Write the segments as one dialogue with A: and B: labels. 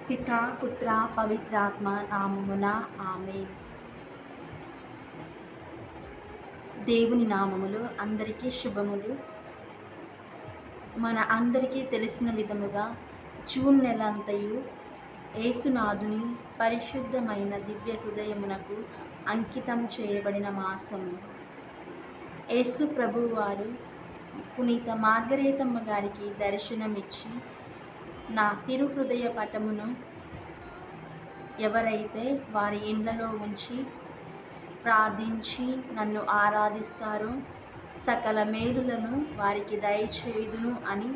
A: పితా పుత్ర పవిత్రాత్మ నామమున ఆమేన్. దేవుని నామములు అందరికీ శుభములు. మన అందరికీ తెలిసిన విధముగా జూన్ నెల అంతయు యేసునాథుని పరిశుద్ధమైన దివ్య హృదయమునకు అంకితం చేయబడిన మాసము. యేసు ప్రభువు వారు పునీత మార్గరేతమ్మ గారికి దర్శనమిచ్చి, నా తిరుహృదయ పటమును ఎవరైతే వారి ఇండ్లలో ఉంచి ప్రార్థించి నన్ను ఆరాధిస్తారో సకల మేలులను వారికి దయచేయుదును అని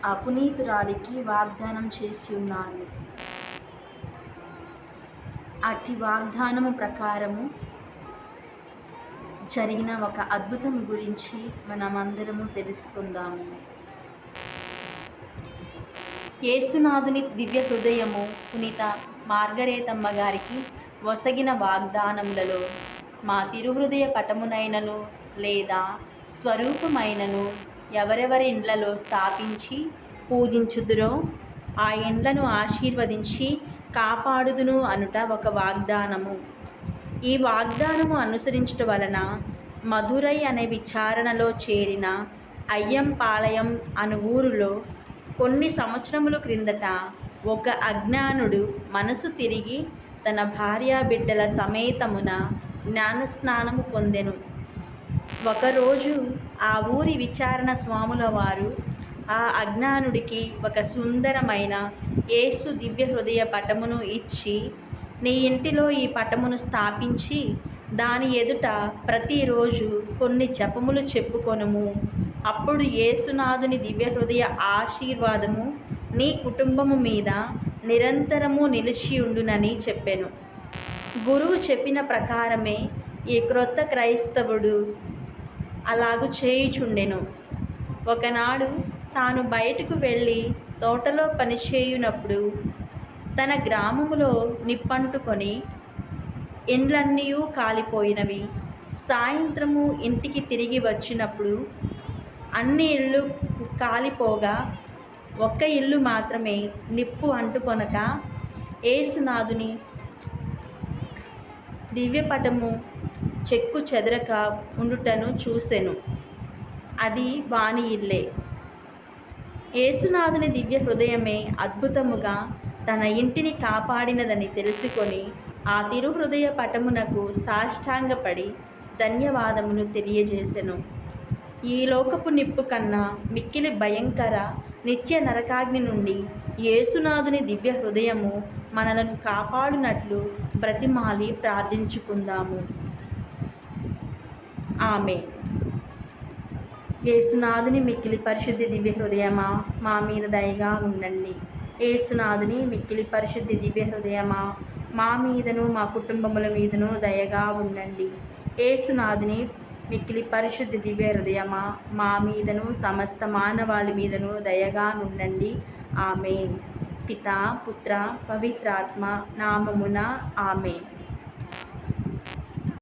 A: ఆ పునీతురాలికి వాగ్దానం చేసి ఉన్నారు. అట్టి వాగ్దానము ప్రకారము జరిగిన ఒక అద్భుతం గురించి మనమందరము తెలుసుకుందాము. యేసునాథుని దివ్య హృదయము పునీత మార్గరేతమ్మ గారికి వసగిన వాగ్దానములలో మా తిరుహృదయ పటమునైనను లేదా స్వరూపమైనను ఎవరెవరి ఇండ్లలో స్థాపించి పూజించుదురో ఆ ఇండ్లను ఆశీర్వదించి కాపాడుదును అనుట ఒక వాగ్దానము. ఈ వాగ్దానము అనుసరించుట వలన మధురై అనే విచారణలో చేరిన అయ్యంపాళయం అను ఊరిలో కొన్ని సంవత్సరముల క్రిందట ఒక అజ్ఞానుడు మనసు తిరిగి తన భార్యాబిడ్డల సమేతమున జ్ఞానస్నానము పొందెను. ఒకరోజు ఆ ఊరి విచారణ స్వాముల వారు ఆ అజ్ఞానుడికి ఒక సుందరమైన యేసు దివ్య హృదయ పటమును ఇచ్చి, నీ ఇంటిలో ఈ పటమును స్థాపించి దాని ఎదుట ప్రతిరోజు కొన్ని జపములు చెప్పుకొనుము. అప్పుడు యేసునాథుని దివ్య హృదయ ఆశీర్వాదము నీ కుటుంబము మీద నిరంతరము నిలిచియుండునని చెప్పెను. గురువు చెప్పిన ప్రకారమే ఈ క్రొత్త క్రైస్తవుడు అలాగు చేయుచుండెను. ఒకనాడు తాను బయటకు వెళ్ళి తోటలో పనిచేయునప్పుడు తన గ్రామములో నిప్పంటుకొని ఇండ్లన్నీ కాలిపోయినవి. సాయంత్రము ఇంటికి తిరిగి వచ్చినప్పుడు అన్ని ఇళ్ళు కాలిపోగా ఒక్క ఇల్లు మాత్రమే నిప్పు అంటుకొనక యేసునాథుని దివ్యపటము చెక్కు చెదరక ఉండుటను చూసెను. అది వాని ఇల్లే. యేసునాథుని దివ్య హృదయమే అద్భుతముగా తన ఇంటిని కాపాడినదని తెలుసుకొని ఆ తిరుహృదయ పటమునకు సాష్టాంగపడి ధన్యవాదములు తెలియజేసెను. ఈ లోకపు నిప్పు కన్నా మిక్కిలి భయంకర నిత్య నరకాగ్ని నుండి యేసునాథుని దివ్య హృదయము మనలను కాపాడునట్లు బ్రతిమాలి ప్రార్థించుకుందాము. ఆమేన్. యేసునాథుని మిక్కిలి పరిశుద్ధి దివ్య హృదయమా మా మీద దయగా ఉండండి. యేసునాథుని మిక్కిలి పరిశుద్ధి దివ్య హృదయమా మా మీదను మా కుటుంబముల మీదను దయగా ఉండండి. యేసునాథుని మిక్కిలి పరిశుద్ధి దివ్య హృదయమా మా మీదను సమస్త మానవాళి మీదను దయగా నుండండి. ఆమేన్. పితా పుత్ర పవిత్రాత్మ నామమున ఆమేన్.